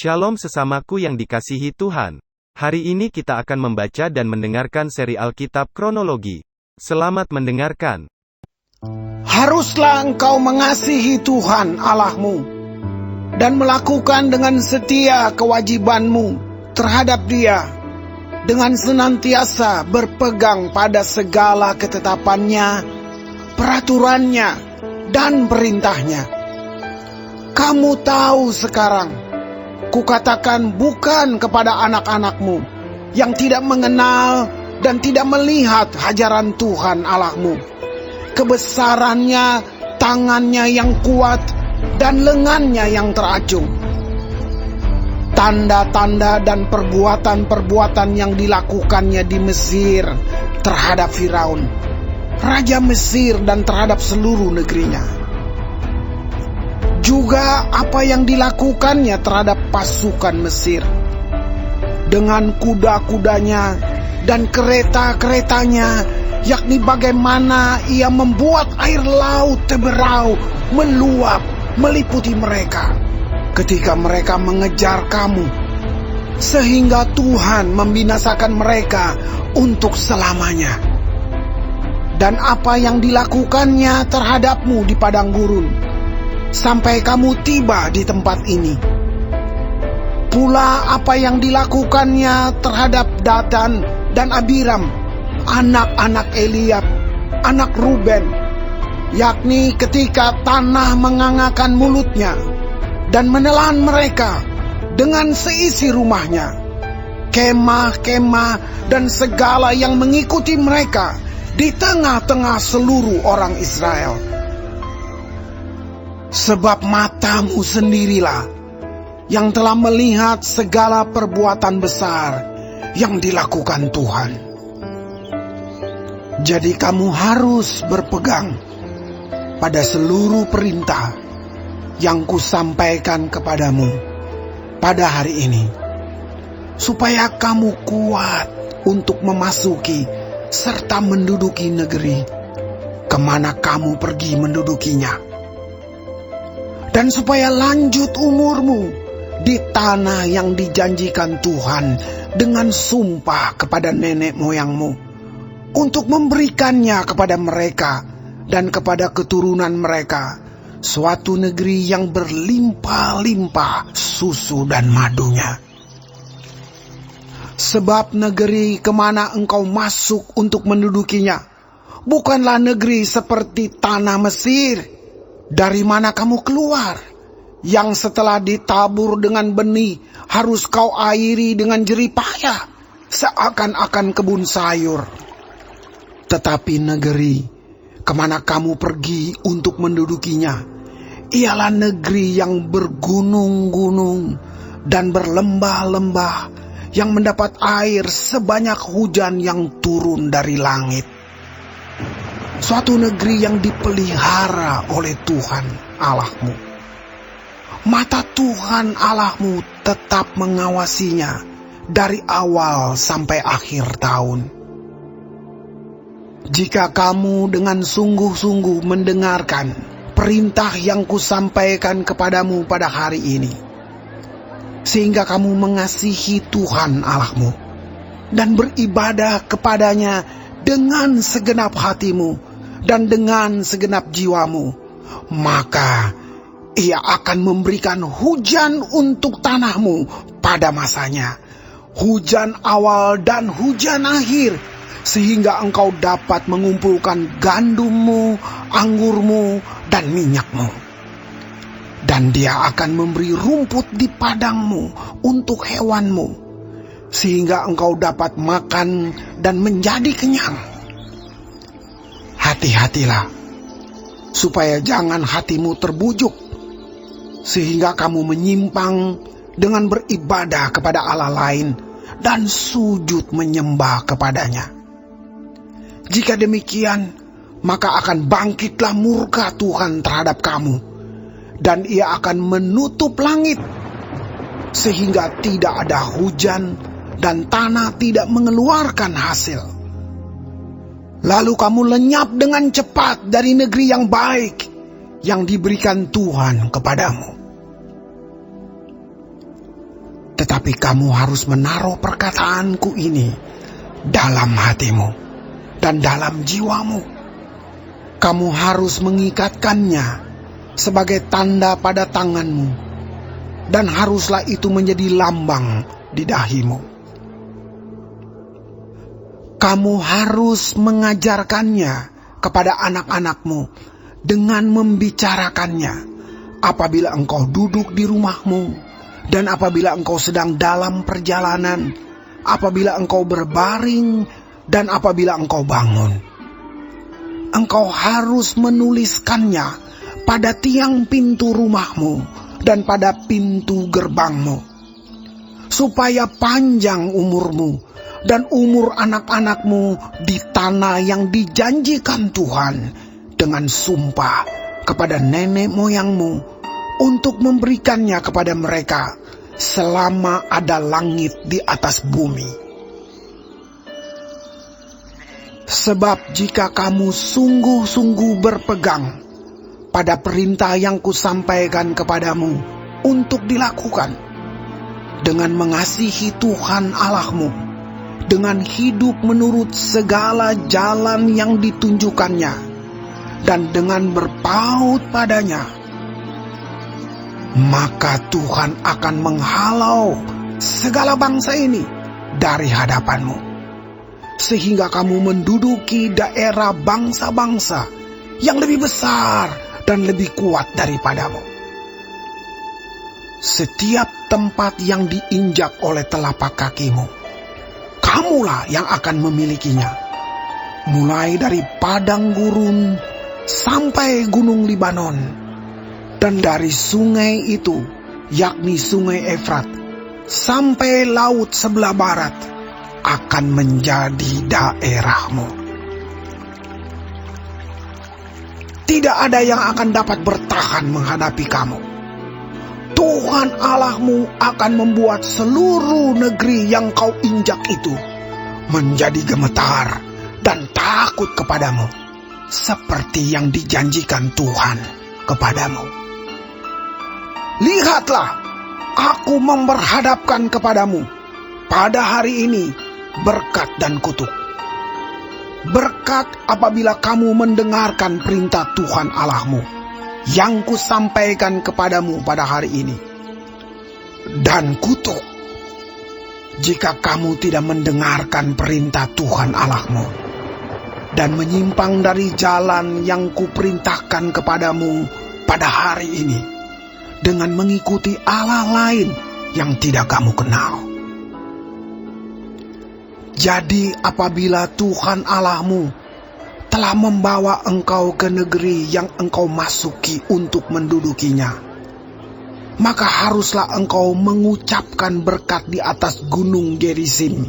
Shalom sesamaku yang dikasihi Tuhan. Hari ini kita akan membaca dan mendengarkan seri Alkitab Kronologi. Selamat mendengarkan. Haruslah engkau mengasihi Tuhan Allahmu dan melakukan dengan setia kewajibanmu terhadap Dia, dengan senantiasa berpegang pada segala ketetapannya, peraturannya, dan perintahnya. Kamu tahu sekarang, kukatakan bukan kepada anak-anakmu yang tidak mengenal dan tidak melihat hajaran Tuhan Allahmu, kebesarannya, tangannya yang kuat, dan lengannya yang teracung. Tanda-tanda dan perbuatan-perbuatan yang dilakukannya di Mesir terhadap Firaun, raja Mesir, dan terhadap seluruh negerinya. Juga apa yang dilakukannya terhadap pasukan Mesir, dengan kuda-kudanya dan kereta-keretanya, yakni bagaimana ia membuat air laut Teberau meluap meliputi mereka ketika mereka mengejar kamu, sehingga Tuhan membinasakan mereka untuk selamanya. Dan apa yang dilakukannya terhadapmu di padang gurun, sampai kamu tiba di tempat ini. Pula apa yang dilakukannya terhadap Datan dan Abiram, anak-anak Eliab, anak Ruben, yakni ketika tanah mengangakan mulutnya dan menelan mereka dengan seisi rumahnya, kemah-kemah dan segala yang mengikuti mereka di tengah-tengah seluruh orang Israel. Sebab matamu sendirilah yang telah melihat segala perbuatan besar yang dilakukan Tuhan. Jadi kamu harus berpegang pada seluruh perintah yang kusampaikan kepadamu pada hari ini, supaya kamu kuat untuk memasuki serta menduduki negeri kemana kamu pergi mendudukinya, dan supaya lanjut umurmu di tanah yang dijanjikan Tuhan dengan sumpah kepada nenek moyangmu, untuk memberikannya kepada mereka dan kepada keturunan mereka, suatu negeri yang berlimpah-limpah susu dan madunya. Sebab negeri kemana engkau masuk untuk mendudukinya bukanlah negeri seperti tanah Mesir, dari mana kamu keluar, yang setelah ditabur dengan benih harus kau airi dengan jerih payah, seakan-akan kebun sayur. Tetapi negeri kemana kamu pergi untuk mendudukinya ialah negeri yang bergunung-gunung dan berlembah-lembah, yang mendapat air sebanyak hujan yang turun dari langit. Suatu negeri yang dipelihara oleh Tuhan Allahmu. Mata Tuhan Allahmu tetap mengawasinya dari awal sampai akhir tahun. Jika kamu dengan sungguh-sungguh mendengarkan perintah yang kusampaikan kepadamu pada hari ini, sehingga kamu mengasihi Tuhan Allahmu dan beribadah kepadanya dengan segenap hatimu dan dengan segenap jiwamu, maka Ia akan memberikan hujan untuk tanahmu pada masanya, hujan awal dan hujan akhir, sehingga engkau dapat mengumpulkan gandummu, anggurmu, dan minyakmu. Dan Dia akan memberi rumput di padangmu untuk hewanmu, sehingga engkau dapat makan dan menjadi kenyang. Hati-hatilah, supaya jangan hatimu terbujuk, sehingga kamu menyimpang dengan beribadah kepada Allah lain dan sujud menyembah kepadanya. Jika demikian, maka akan bangkitlah murka Tuhan terhadap kamu, dan Ia akan menutup langit, sehingga tidak ada hujan dan tanah tidak mengeluarkan hasil. Lalu kamu lenyap dengan cepat dari negeri yang baik yang diberikan Tuhan kepadamu. Tetapi kamu harus menaruh perkataanku ini dalam hatimu dan dalam jiwamu. Kamu harus mengikatkannya sebagai tanda pada tanganmu, dan haruslah itu menjadi lambang di dahimu. Kamu harus mengajarkannya kepada anak-anakmu dengan membicarakannya apabila engkau duduk di rumahmu, dan apabila engkau sedang dalam perjalanan, apabila engkau berbaring, dan apabila engkau bangun. Engkau harus menuliskannya pada tiang pintu rumahmu dan pada pintu gerbangmu, supaya panjang umurmu dan umur anak-anakmu di tanah yang dijanjikan Tuhan dengan sumpah kepada nenek moyangmu untuk memberikannya kepada mereka selama ada langit di atas bumi. Sebab jika kamu sungguh-sungguh berpegang pada perintah yang kusampaikan kepadamu untuk dilakukan, dengan mengasihi Tuhan Allahmu, dengan hidup menurut segala jalan yang ditunjukkannya, dan dengan berpaut padanya, maka Tuhan akan menghalau segala bangsa ini dari hadapanmu, sehingga kamu menduduki daerah bangsa-bangsa yang lebih besar dan lebih kuat daripadamu. Setiap tempat yang diinjak oleh telapak kakimu, kamulah yang akan memilikinya, mulai dari padang gurun sampai gunung Libanon, dan dari sungai itu, yakni sungai Efrat, sampai laut sebelah barat, akan menjadi daerahmu. Tidak ada yang akan dapat bertahan menghadapi kamu. Tuhan Allahmu akan membuat seluruh negeri yang kau injak itu menjadi gemetar dan takut kepadamu, seperti yang dijanjikan Tuhan kepadamu. Lihatlah, aku memperhadapkan kepadamu pada hari ini berkat dan kutuk. Berkat apabila kamu mendengarkan perintah Tuhan Allahmu yang kusampaikan kepadamu pada hari ini, dan kutuk jika kamu tidak mendengarkan perintah Tuhan Allahmu dan menyimpang dari jalan yang kuperintahkan kepadamu pada hari ini, dengan mengikuti Allah lain yang tidak kamu kenal. Jadi apabila Tuhan Allahmu telah membawa engkau ke negeri yang engkau masuki untuk mendudukinya, maka haruslah engkau mengucapkan berkat di atas gunung Gerizim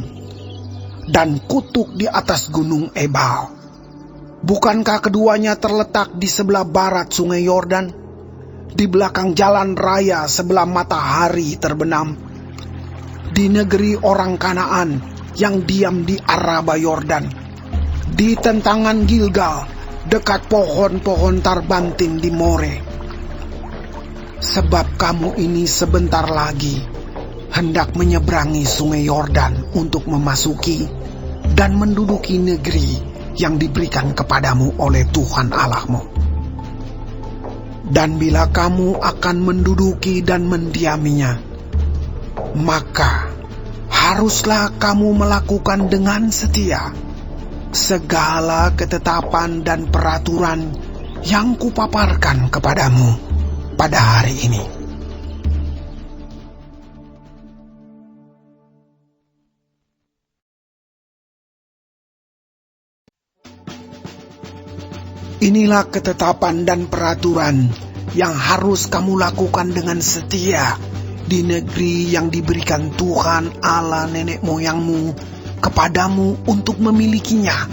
dan kutuk di atas gunung Ebal. Bukankah keduanya terletak di sebelah barat sungai Yordan, di belakang jalan raya sebelah matahari terbenam, di negeri orang Kanaan yang diam di Araba Yordan, di tentangan Gilgal, dekat pohon-pohon tarbantin di More? Sebab kamu ini sebentar lagi hendak menyeberangi sungai Yordan untuk memasuki dan menduduki negeri yang diberikan kepadamu oleh Tuhan Allahmu. Dan bila kamu akan menduduki dan mendiaminya, maka haruslah kamu melakukan dengan setia segala ketetapan dan peraturan yang kupaparkan kepadamu pada hari ini. Inilah ketetapan dan peraturan yang harus kamu lakukan dengan setia di negeri yang diberikan Tuhan Allah nenek moyangmu kepadamu untuk memilikinya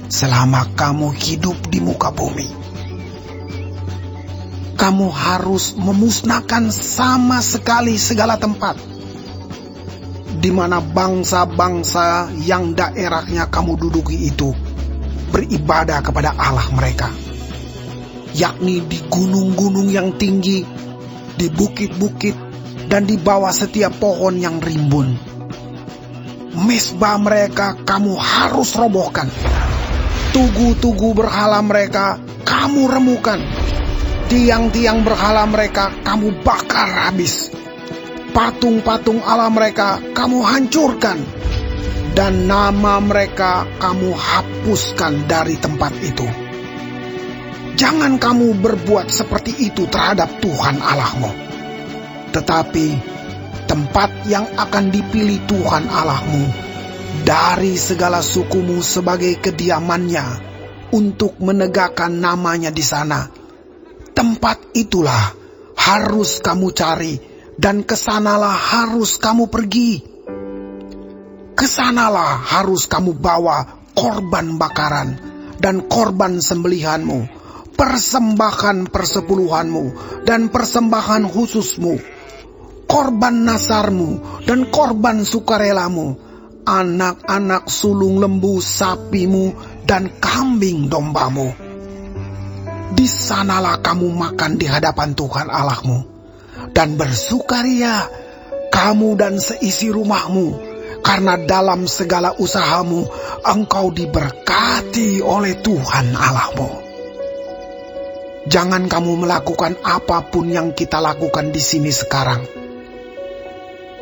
selama kamu hidup di muka bumi. Kamu harus memusnahkan sama sekali segala tempat di mana bangsa-bangsa yang daerahnya kamu duduki itu beribadah kepada Allah mereka, yakni di gunung-gunung yang tinggi, di bukit-bukit, dan di bawah setiap pohon yang rimbun. Mezbah mereka kamu harus robohkan. Tugu-tugu berhala mereka kamu remukan. Tiang-tiang berhala mereka kamu bakar habis. Patung-patung Allah mereka kamu hancurkan. Dan nama mereka kamu hapuskan dari tempat itu. Jangan kamu berbuat seperti itu terhadap Tuhan Allahmu. Tetapi tempat yang akan dipilih Tuhan Allahmu dari segala sukumu sebagai kediamannya untuk menegakkan namanya di sana, tempat itulah harus kamu cari dan kesanalah harus kamu pergi. Kesanalah harus kamu bawa korban bakaran dan korban sembelihanmu, persembahan persepuluhanmu dan persembahan khususmu, korban nasarmu dan korban sukarelamu, anak-anak sulung lembu sapimu dan kambing dombamu. Di sanalah kamu makan di hadapan Tuhan Allahmu dan bersukaria kamu dan seisi rumahmu, karena dalam segala usahamu engkau diberkati oleh Tuhan Allahmu. Jangan kamu melakukan apapun yang kita lakukan di sini sekarang,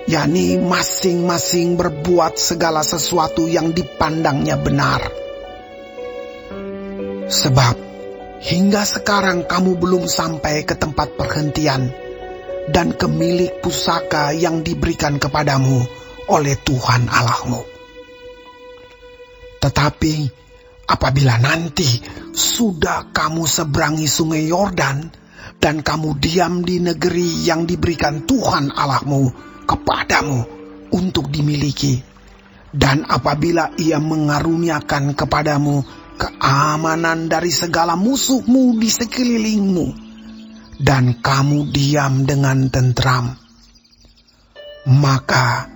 yakni masing-masing berbuat segala sesuatu yang dipandangnya benar. Sebab hingga sekarang kamu belum sampai ke tempat perhentian dan ke milik pusaka yang diberikan kepadamu oleh Tuhan Allahmu. Tetapi apabila nanti sudah kamu seberangi sungai Yordan dan kamu diam di negeri yang diberikan Tuhan Allahmu kepadamu untuk dimiliki, dan apabila Ia mengaruniakan kepadamu keamanan dari segala musuhmu di sekelilingmu, dan kamu diam dengan tentram, maka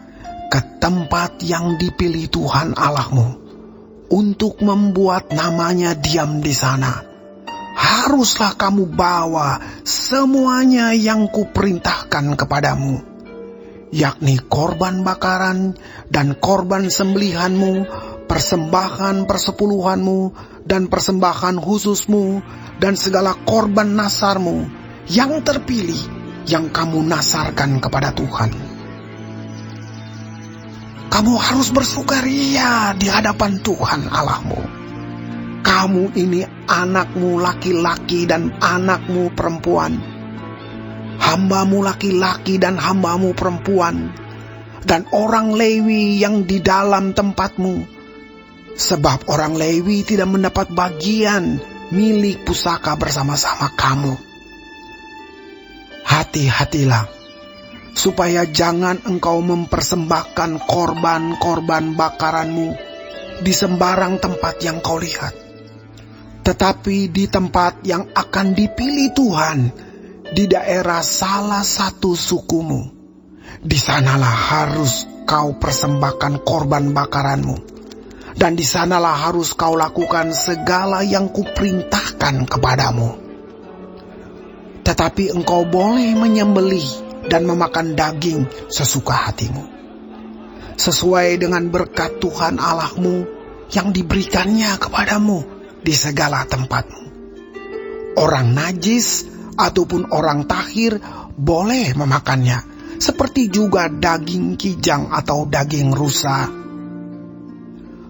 ke tempat yang dipilih Tuhan Allahmu untuk membuat namanya diam di sana, haruslah kamu bawa semuanya yang kuperintahkan kepadamu, yakni korban bakaran dan korban sembelihanmu, persembahan persepuluhanmu dan persembahan khususmu, dan segala korban nasarmu yang terpilih yang kamu nasarkan kepada Tuhan. Kamu harus bersukaria di hadapan Tuhan Allahmu. Kamu ini anakmu laki-laki dan anakmu perempuan, hambamu laki-laki dan hambamu perempuan, dan orang Lewi yang di dalam tempatmu, sebab orang Lewi tidak mendapat bagian milik pusaka bersama-sama kamu. Hati-hatilah, supaya jangan engkau mempersembahkan korban-korban bakaranmu di sembarang tempat yang kau lihat, tetapi di tempat yang akan dipilih Tuhan, di daerah salah satu sukumu. Di sanalah harus kau persembahkan korban bakaranmu, dan di sanalah harus kau lakukan segala yang kuperintahkan kepadamu. Tetapi engkau boleh menyembelih dan memakan daging sesuka hatimu, sesuai dengan berkat Tuhan Allahmu yang diberikannya kepadamu di segala tempatmu. Orang najis ataupun orang tahir boleh memakannya, seperti juga daging kijang atau daging rusa.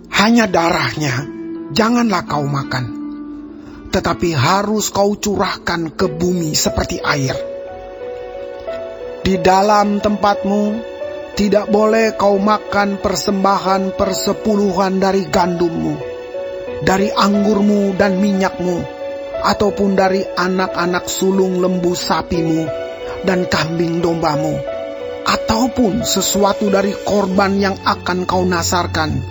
Hanya darahnya janganlah kau makan, tetapi harus kau curahkan ke bumi seperti air. Di dalam tempatmu tidak boleh kau makan persembahan persepuluhan dari gandummu, dari anggurmu dan minyakmu, ataupun dari anak-anak sulung lembu sapimu dan kambing dombamu, ataupun sesuatu dari korban yang akan kau nasarkan,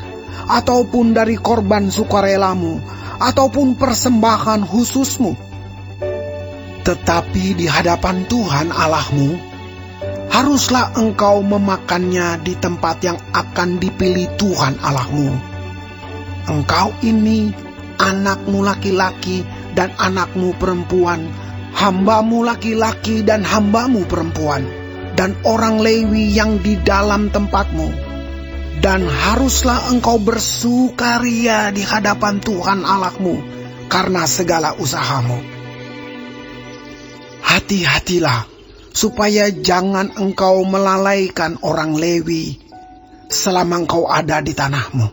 ataupun dari korban sukarelamu, ataupun persembahan khususmu. Tetapi di hadapan Tuhan Allahmu, haruslah engkau memakannya di tempat yang akan dipilih Tuhan Allahmu. Engkau ini, anakmu laki-laki dan anakmu perempuan, hambamu laki-laki dan hambamu perempuan, dan orang Lewi yang di dalam tempatmu, dan haruslah engkau bersukaria di hadapan Tuhan Allahmu karena segala usahamu. Hati-hatilah supaya jangan engkau melalaikan orang Lewi selama engkau ada di tanahmu.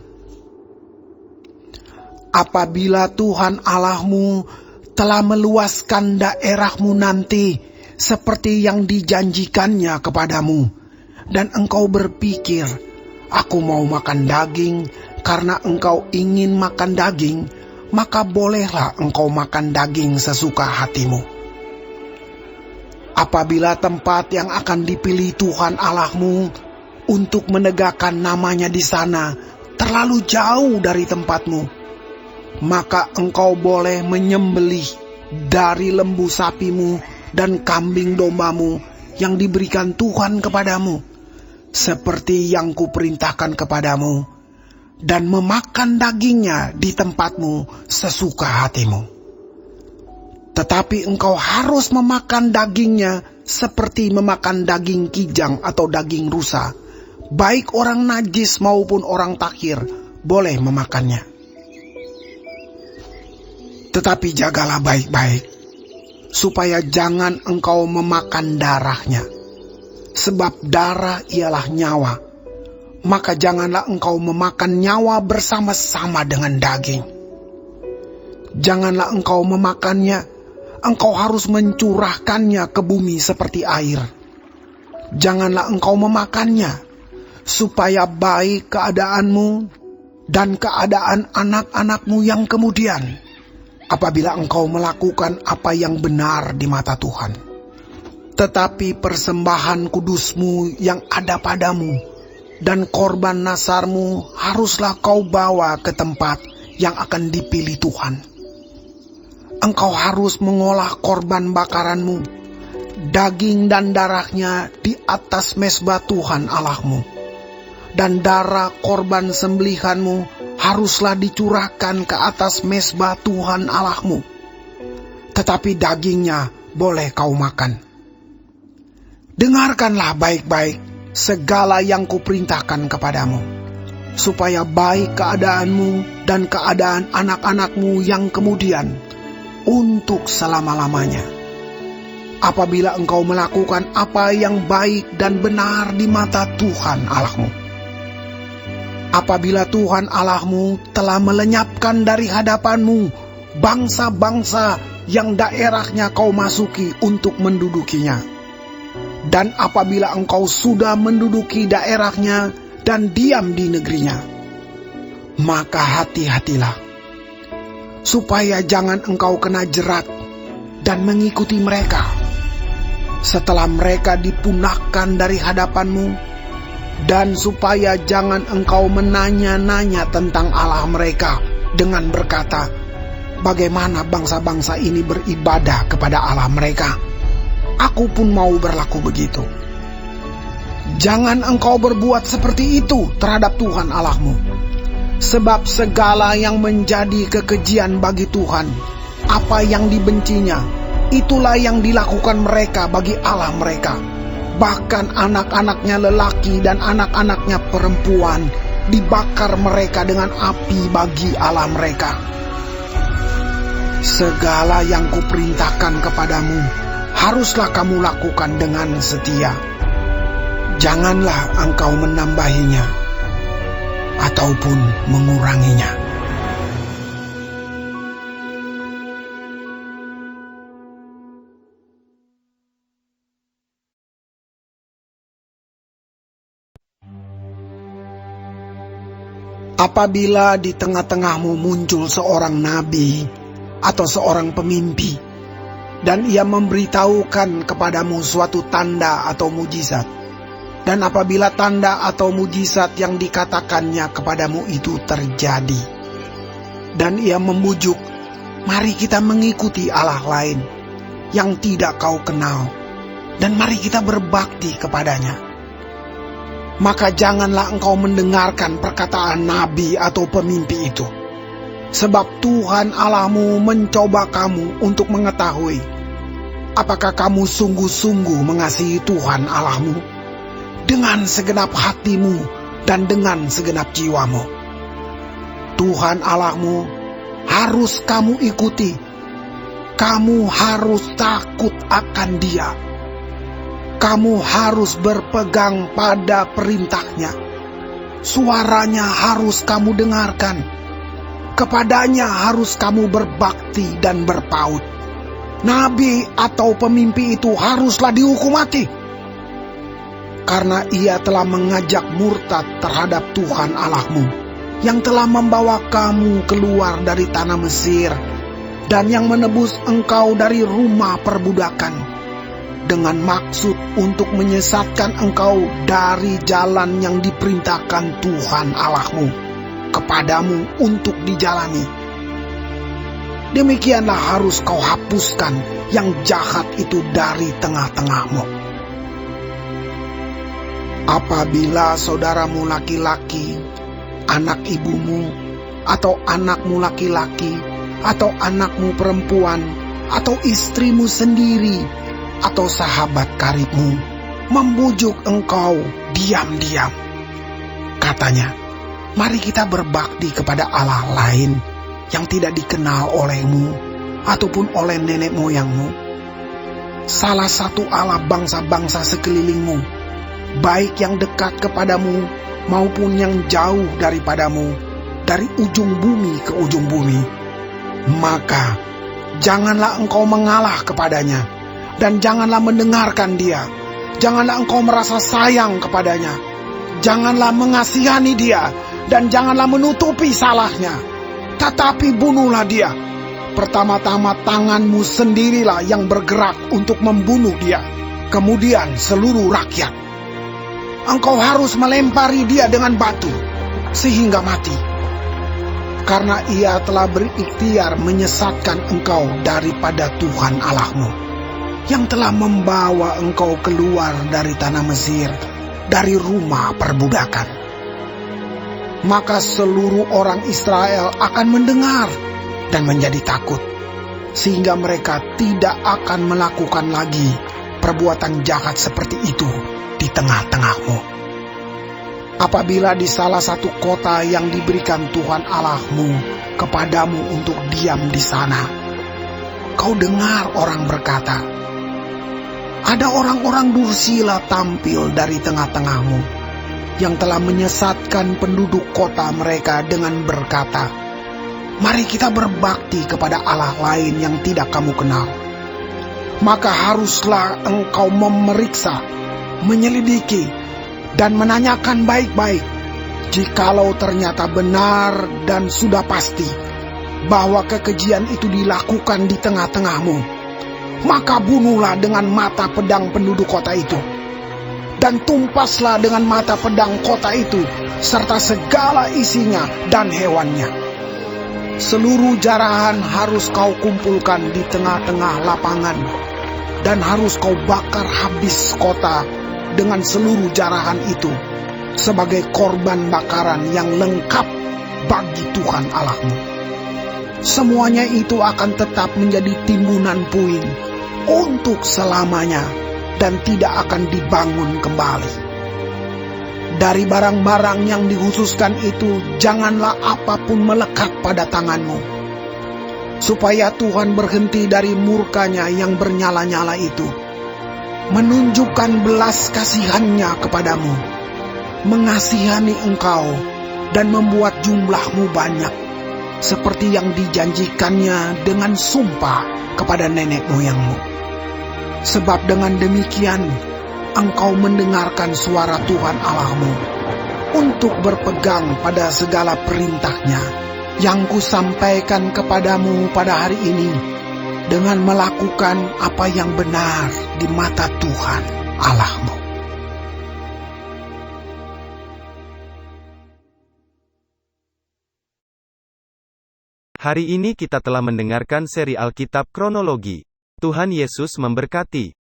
Apabila Tuhan Allahmu telah meluaskan daerahmu nanti seperti yang dijanjikannya kepadamu, dan engkau berpikir, aku mau makan daging karena engkau ingin makan daging, maka bolehlah engkau makan daging sesuka hatimu. Apabila tempat yang akan dipilih Tuhan Allahmu untuk menegakkan namanya di sana terlalu jauh dari tempatmu, maka engkau boleh menyembelih dari lembu sapimu dan kambing dombamu yang diberikan Tuhan kepadamu, seperti yang kuperintahkan kepadamu, dan memakan dagingnya di tempatmu sesuka hatimu. Tetapi engkau harus memakan dagingnya seperti memakan daging kijang atau daging rusa. Baik orang najis maupun orang takhir boleh memakannya. Tetapi jagalah baik-baik, supaya jangan engkau memakan darahnya, sebab darah ialah nyawa. Maka janganlah engkau memakan nyawa bersama-sama dengan daging. Janganlah engkau memakannya, engkau harus mencurahkannya ke bumi seperti air. Janganlah engkau memakannya, supaya baik keadaanmu dan keadaan anak-anakmu yang kemudian, apabila engkau melakukan apa yang benar di mata Tuhan. Tetapi persembahan kudusmu yang ada padamu dan korban nasarmu haruslah kau bawa ke tempat yang akan dipilih Tuhan. Engkau harus mengolah korban bakaranmu, daging dan darahnya di atas mezbah Tuhan Allahmu, dan darah korban sembelihanmu haruslah dicurahkan ke atas mezbah Tuhan Allahmu, tetapi dagingnya boleh kau makan. Dengarkanlah baik-baik segala yang kuperintahkan kepadamu, supaya baik keadaanmu dan keadaan anak-anakmu yang kemudian untuk selama-lamanya. Apabila engkau melakukan apa yang baik dan benar di mata Tuhan Allahmu. Apabila Tuhan Allahmu telah melenyapkan dari hadapanmu bangsa-bangsa yang daerahnya kau masuki untuk mendudukinya. Dan apabila engkau sudah menduduki daerahnya dan diam di negerinya, maka hati-hatilah, supaya jangan engkau kena jerat dan mengikuti mereka. Setelah mereka dipunahkan dari hadapanmu, dan supaya jangan engkau menanya-nanya tentang Allah mereka dengan berkata, bagaimana bangsa-bangsa ini beribadah kepada Allah mereka? Aku pun mau berlaku begitu. Jangan engkau berbuat seperti itu terhadap Tuhan Allahmu. Sebab segala yang menjadi kekejian bagi Tuhan, apa yang dibencinya, itulah yang dilakukan mereka bagi Allah mereka. Bahkan anak-anaknya lelaki dan anak-anaknya perempuan dibakar mereka dengan api bagi Allah mereka. Segala yang kuperintahkan kepadamu haruslah kamu lakukan dengan setia. Janganlah engkau menambahinya ataupun menguranginya. Apabila di tengah-tengahmu muncul seorang nabi atau seorang pemimpi, dan ia memberitahukan kepadamu suatu tanda atau mujizat, dan apabila tanda atau mujizat yang dikatakannya kepadamu itu terjadi, dan ia membujuk, mari kita mengikuti Allah lain yang tidak kau kenal, dan mari kita berbakti kepadanya. Maka janganlah engkau mendengarkan perkataan nabi atau pemimpi itu. Sebab Tuhan Allahmu mencoba kamu untuk mengetahui apakah kamu sungguh-sungguh mengasihi Tuhan Allahmu dengan segenap hatimu dan dengan segenap jiwamu? Tuhan Allahmu harus kamu ikuti. Kamu harus takut akan Dia. Kamu harus berpegang pada perintahnya. Suaranya harus kamu dengarkan. Kepadanya harus kamu berbakti dan berpaut. Nabi atau pemimpi itu haruslah dihukum mati, karena ia telah mengajak murtad terhadap Tuhan Allahmu, yang telah membawa kamu keluar dari tanah Mesir, dan yang menebus engkau dari rumah perbudakan, dengan maksud untuk menyesatkan engkau dari jalan yang diperintahkan Tuhan Allahmu kepadamu untuk dijalani. Demikianlah harus kau hapuskan yang jahat itu dari tengah-tengahmu. Apabila saudaramu laki-laki, anak ibumu, atau anakmu laki-laki, atau anakmu perempuan, atau istrimu sendiri, atau sahabat karibmu, membujuk engkau diam-diam, katanya, mari kita berbakti kepada Allah lain yang tidak dikenal olehmu ataupun oleh nenek moyangmu, salah satu Allah bangsa-bangsa sekelilingmu, baik yang dekat kepadamu maupun yang jauh daripadamu, dari ujung bumi ke ujung bumi. Maka janganlah engkau mengalah kepadanya, dan janganlah mendengarkan dia. Janganlah engkau merasa sayang kepadanya, janganlah mengasihani dia, dan janganlah menutupi salahnya. Tetapi bunuhlah dia. Pertama-tama tanganmu sendirilah yang bergerak untuk membunuh dia, kemudian seluruh rakyat. Engkau harus melempari dia dengan batu sehingga mati, karena ia telah berikhtiar menyesatkan engkau daripada Tuhan Allahmu, yang telah membawa engkau keluar dari tanah Mesir, dari rumah perbudakan. Maka seluruh orang Israel akan mendengar dan menjadi takut, sehingga mereka tidak akan melakukan lagi perbuatan jahat seperti itu di tengah-tengahmu. Apabila di salah satu kota yang diberikan Tuhan Allahmu kepadamu untuk diam di sana, kau dengar orang berkata, ada orang-orang dursila tampil dari tengah-tengahmu, yang telah menyesatkan penduduk kota mereka dengan berkata, mari kita berbakti kepada Allah lain yang tidak kamu kenal. Maka haruslah engkau memeriksa, menyelidiki, dan menanyakan baik-baik. Jikalau ternyata benar dan sudah pasti bahwa kekejian itu dilakukan di tengah-tengahmu, maka bunuhlah dengan mata pedang penduduk kota itu, dan tumpaslah dengan mata pedang kota itu, serta segala isinya dan hewannya. Seluruh jarahan harus kau kumpulkan di tengah-tengah lapangan, dan harus kau bakar habis kota dengan seluruh jarahan itu, sebagai korban bakaran yang lengkap bagi Tuhan Allahmu. Semuanya itu akan tetap menjadi timbunan puing untuk selamanya, dan tidak akan dibangun kembali. Dari barang-barang yang dikhususkan itu, janganlah apapun melekat pada tanganmu, supaya Tuhan berhenti dari murkanya yang bernyala-nyala itu, menunjukkan belas kasihannya kepadamu, mengasihani engkau, dan membuat jumlahmu banyak, seperti yang dijanjikannya dengan sumpah kepada nenek moyangmu. Sebab dengan demikian engkau mendengarkan suara Tuhan Allahmu untuk berpegang pada segala perintahnya yang kusampaikan kepadamu pada hari ini, dengan melakukan apa yang benar di mata Tuhan Allahmu. Hari ini kita telah mendengarkan seri Alkitab Kronologi. Tuhan Yesus memberkati.